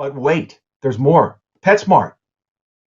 But wait, there's more. PetSmart.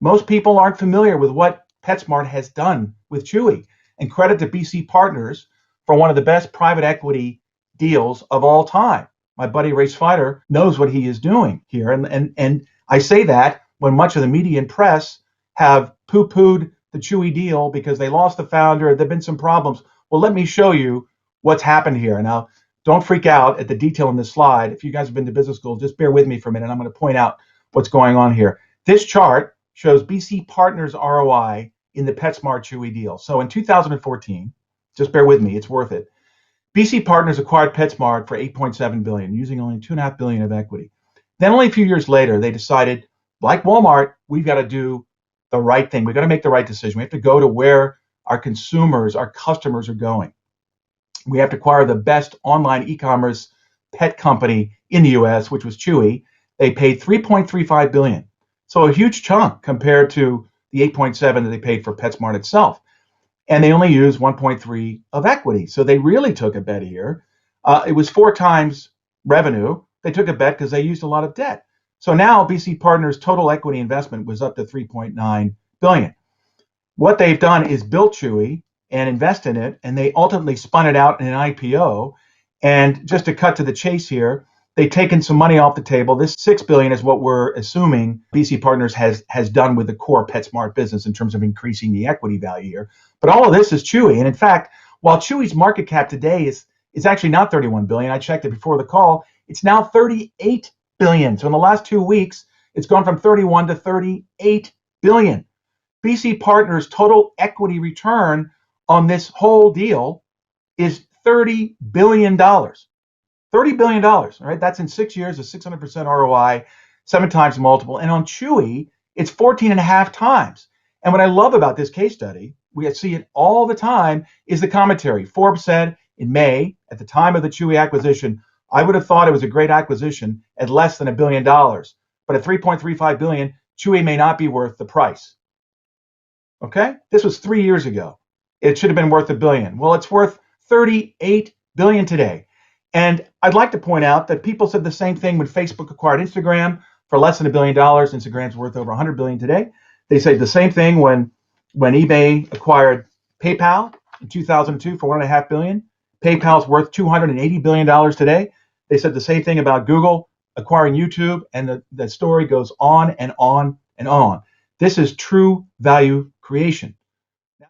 Most people aren't familiar with what PetSmart has done with Chewy. And credit to BC Partners for one of the best private equity deals of all time. My buddy Ray Svider knows what he is doing here. And I say that when much of the media and press have poo-pooed the Chewy deal because they lost the founder, there've been some problems. Well, let me show you what's happened here. Now, don't freak out at the detail in this slide. If you guys have been to business school, just bear with me for a minute. I'm going to point out what's going on here. This chart shows BC Partners ROI in the PetSmart Chewy deal. So in 2014, just bear with me, it's worth it. BC Partners acquired PetSmart for $8.7 billion, using only $2.5 billion of equity. Then only a few years later, they decided, like Walmart, we've got to do the right thing. We've got to make the right decision. We have to go to where our consumers, our customers are going. We have to acquire the best online e-commerce pet company in the US, which was Chewy. They paid $3.35 billion. So a huge chunk compared to the 8.7 that they paid for PetSmart itself. And they only used 1.3 of equity. So they really took a bet here. It was 4 times revenue. They took a bet because they used a lot of debt. So now BC Partners' total equity investment was up to $3.9 billion. What they've done is built Chewy and invest in it, and they ultimately spun it out in an IPO. And just to cut to the chase here, they've taken some money off the table. This $6 billion is what we're assuming BC Partners has done with the core PetSmart business in terms of increasing the equity value here. But all of this is Chewy. And in fact, while Chewy's market cap today is actually not 31 billion, I checked it before the call, it's now 38 billion. So in the last 2 weeks, it's gone from 31 to 38 billion. BC Partners' total equity return on this whole deal is $30 billion. $30 billion, all right? That's in 6 years, a 600% ROI, 7 times multiple. And on Chewy, it's 14 and a half times. And what I love about this case study, we see it all the time, is the commentary. Forbes said in May, at the time of the Chewy acquisition, I would have thought it was a great acquisition at less than $1 billion. But at $3.35 billion, Chewy may not be worth the price. Okay? This was 3 years ago. It should have been worth $1 billion. Well, it's worth $38 billion today. And I'd like to point out that people said the same thing when Facebook acquired Instagram for less than $1 billion. Instagram's worth over $100 billion today. They said the same thing when eBay acquired PayPal in 2002 for $1.5 billion. PayPal's worth $280 billion today. They said the same thing about Google acquiring YouTube, and the story goes on and on and on. This is true value creation.